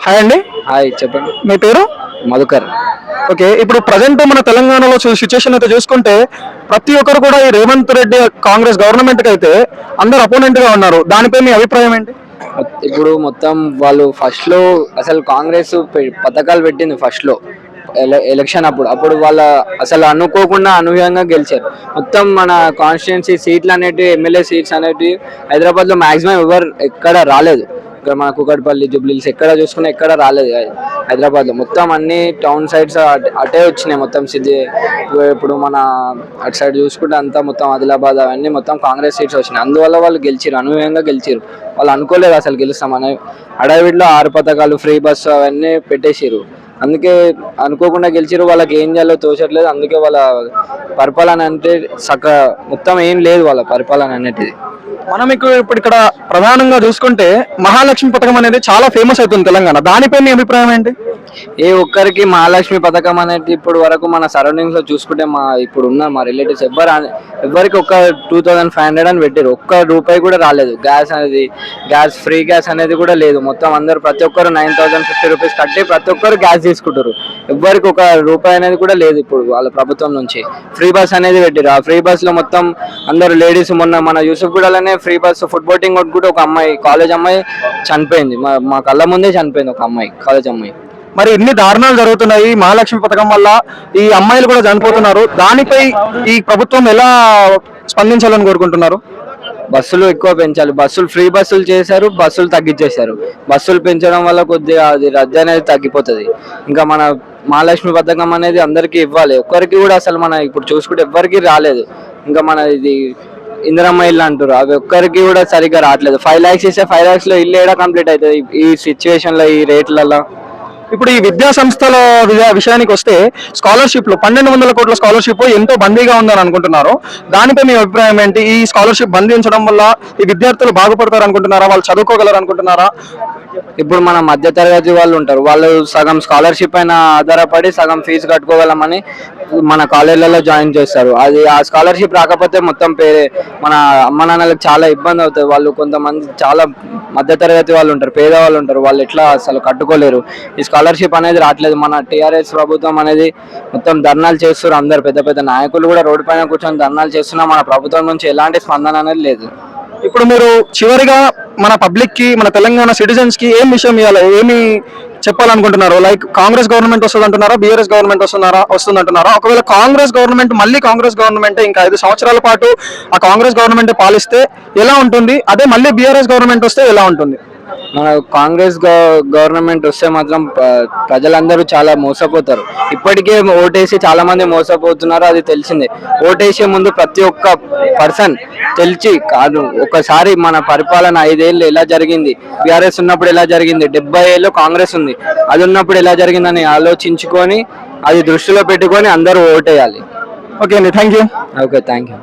Hi అండి. Hi చెప్పండి. మీ పేరు? మధుకర్. ఓకే, ఇప్పుడు ప్రజెంట్ మన తెలంగాణలో సిచ్యుయేషన్ అయితే చూసుకుంటే ప్రతి ఒక్కరు కూడా ఈ రేవంత్ రెడ్డి కాంగ్రెస్ గవర్నమెంట్ కి అయితే అందరు అపోనెంట్ గా ఉన్నారు. దానిపై మీ అభిప్రాయం ఏంటి? ఇప్పుడు మొత్తం వాళ్ళు ఫస్ట్ లో అసలు కాంగ్రెస్ పథకాలు పెట్టింది ఫస్ట్ లో ఎలక్షన్ అప్పుడు వాళ్ళ అసలు అనుకోకుండా అనూహ్యంగా గెలిచారు. మొత్తం మన కాన్స్టిట్యున్సీ సీట్లు అనేటివి, ఎమ్మెల్యే సీట్స్ అనేటివి హైదరాబాద్ లో మాక్సిమం ఎవరు ఎక్కడ రాలేదు. ఇక్కడ మన కుకట్పల్లి, జూబ్లీహిల్స్ ఎక్కడ చూసుకున్నా ఎక్కడ రాలేదు హైదరాబాద్ లో. మొత్తం అన్ని టౌన్ సైడ్స్ అటే వచ్చినాయి మొత్తం. ఇప్పుడు మన అటు సైడ్ చూసుకుంటే అంతా మొత్తం ఆదిలాబాద్ అవన్నీ మొత్తం కాంగ్రెస్ సీట్స్ వచ్చినాయి. అందువల్ల వాళ్ళు గెలిచారు, అనూహ్యంగా గెలిచారు. వాళ్ళు అనుకోలేదు అసలు గెలుస్తామని. అడవిలో 6 పథకాలు, ఫ్రీ బస్సు అవన్నీ పెట్టేసారు. అందుకే అనుకోకుండా గెలిచారు. వాళ్ళకి ఏం చేయాలో తోచట్లేదు. అందుకే వాళ్ళ పరిపాలన అంటే మొత్తం ఏం లేదు వాళ్ళ పరిపాలన అనేది. మనం ఇప్పుడు ఇక్కడ ప్రధానంగా చూసుకుంటే మహాలక్ష్మి పథకం అనేది చాలా ఫేమస్ అవుతుంది తెలంగాణ. దానిపై మీ అభిప్రాయం ఏంటి? ఏ ఒక్కరికి మహాలక్ష్మి పథకం అనేది ఇప్పుడు వరకు మన సరౌండింగ్స్ లో చూసుకుంటే ఇప్పుడు ఉన్న మా రిలేటివ్స్ ఎవరికి ఒక 2500 అని పెట్టారు. ఒక్క రూపాయి కూడా రాలేదు. గ్యాస్ ఫ్రీ గ్యాస్ అనేది కూడా లేదు. మొత్తం అందరు ప్రతి ఒక్కరు 9050 రూపీస్ కట్టి ప్రతి ఒక్కరు గ్యాస్ తీసుకుంటారు. ఎవరికి ఒక రూపాయి అనేది కూడా లేదు ఇప్పుడు వాళ్ళ ప్రభుత్వం నుంచి. ఫ్రీ బస్ అనేది పెట్టారు. ఆ ఫ్రీ బస్ లో మొత్తం అందరు లేడీస్, మొన్న మన యూసుఫ్గూడలోనే ఫ్రీ బస్ ఫుడ్ బోటింగ్ కూడా ఒక అమ్మాయి, కాలేజ్ అమ్మాయి చనిపోయింది. మా కళ్ళ ముందే చనిపోయింది ఒక అమ్మాయి, కాలేజ్ అమ్మాయి. మరి ఇన్ని దారుణాలు జరుగుతున్నాయి మహాలక్ష్మి పథకం వల్ల, ఈ అమ్మాయిలు కూడా చనిపోతున్నారు. దానిపై ఈ ప్రభుత్వం ఎలా స్పందించాలని కోరుకుంటున్నారు? బస్సులు ఎక్కువ పెంచాలి. బస్సులు ఫ్రీ బస్సులు చేశారు, బస్సులు తగ్గించేశారు. బస్సులు పెంచడం వల్ల కొద్దిగా అది రద్దీ అనేది తగ్గిపోతుంది. ఇంకా మన మహాలక్ష్మి పథకం అనేది అందరికీ ఇవ్వాలి. ఒక్కరికి కూడా అసలు మన ఇప్పుడు చూసుకుంటే ఎవ్వరికి రాలేదు. ఇంకా మన ఇది ఇందిరమ్మ ఇల్లు అంటారు, అవి ఒక్కరికి కూడా సరిగ్గా రావట్లేదు. 5 lakhs ఇస్తే 5 lakhs లో ఇల్లు ఏడా కంప్లీట్ అవుతుంది ఈ సిచ్యువేషన్ లో, ఈ రేట్లలో. ఇప్పుడు ఈ విద్యా సంస్థల విషయానికి వస్తే స్కాలర్షిప్ లో 1200 కోట్ల స్కాలర్షిప్ ఎంతో బందీగా ఉందని అనుకుంటున్నారు. దానిపై మీ అభిప్రాయం ఏంటి? ఈ స్కాలర్షిప్ బంధించడం వల్ల ఈ విద్యార్థులు బాగుపడతారు అనుకుంటున్నారా? వాళ్ళు చదువుకోగలరు అనుకుంటున్నారా? ఇప్పుడు మన మధ్య తరగతి వాళ్ళు ఉంటారు, వాళ్ళు సగం స్కాలర్షిప్ పైన ఆధారపడి సగం ఫీజు కట్టుకోగలమని మన కాలేజీలలో జాయిన్ చేస్తారు. ఆ స్కాలర్షిప్ రాకపోతే మొత్తం మన అమ్మ నాన్నలకు చాలా ఇబ్బంది అవుతుంది. వాళ్ళు కొంతమంది చాలా మధ్య తరగతి వాళ్ళు ఉంటారు, పేదవాళ్ళు ఉంటారు, వాళ్ళు ఎట్లా అసలు కట్టుకోలేరు. ఈ స్కాలర్షిప్ అనేది రావట్లేదు. మన టీఆర్ఎస్ ప్రభుత్వం అనేది మొత్తం ధర్నాలు చేస్తారు. అందరు పెద్ద పెద్ద నాయకులు కూడా రోడ్డు పైన కూర్చొని ధర్నాలు చేస్తున్నా మన ప్రభుత్వం నుంచి ఎలాంటి స్పందన అనేది లేదు. ఇప్పుడు మీరు చివరిగా మన పబ్లిక్ కి, మన తెలంగాణ సిటిజన్స్ కి ఏం విషయం ఇవ్వాలి, ఏమి చెప్పాలనుకుంటున్నారు? లైక్ కాంగ్రెస్ గవర్నమెంట్ వస్తుంది అంటున్నారా, బీఆర్ఎస్ గవర్నమెంట్ వస్తుంది అంటున్నారా? ఒకవేళ కాంగ్రెస్ గవర్నమెంట్ మళ్ళీ కాంగ్రెస్ గవర్నమెంట్ ఇంకా 5 సంవత్సరాల పాటు ఆ కాంగ్రెస్ గవర్నమెంట్ పాలిస్తే ఎలా ఉంటుంది? అదే మళ్ళీ బీఆర్ఎస్ గవర్నమెంట్ వస్తే ఎలా ఉంటుంది? మన కాంగ్రెస్ గవర్నమెంట్ వస్తే మాత్రం ప్రజలందరూ చాలా మోసపోతారు. ఇప్పటికే ఓటేసి చాలా మంది మోసపోతున్నారు, అది తెలిసిందే. ఓటేసే ముందు ప్రతి ఒక్క పర్సన్ తెలిసి కాదు, ఒకసారి మన పరిపాలన 5 ఏళ్ళు ఎలా జరిగింది, బీఆర్ఎస్ ఉన్నప్పుడు ఎలా జరిగింది, 70 ఏళ్ళు కాంగ్రెస్ ఉంది, అది ఉన్నప్పుడు ఎలా జరిగిందని ఆలోచించుకొని అది దృష్టిలో పెట్టుకొని అందరూ ఓటేయాలి. ఓకే అండి, thank you. Okay, thank you.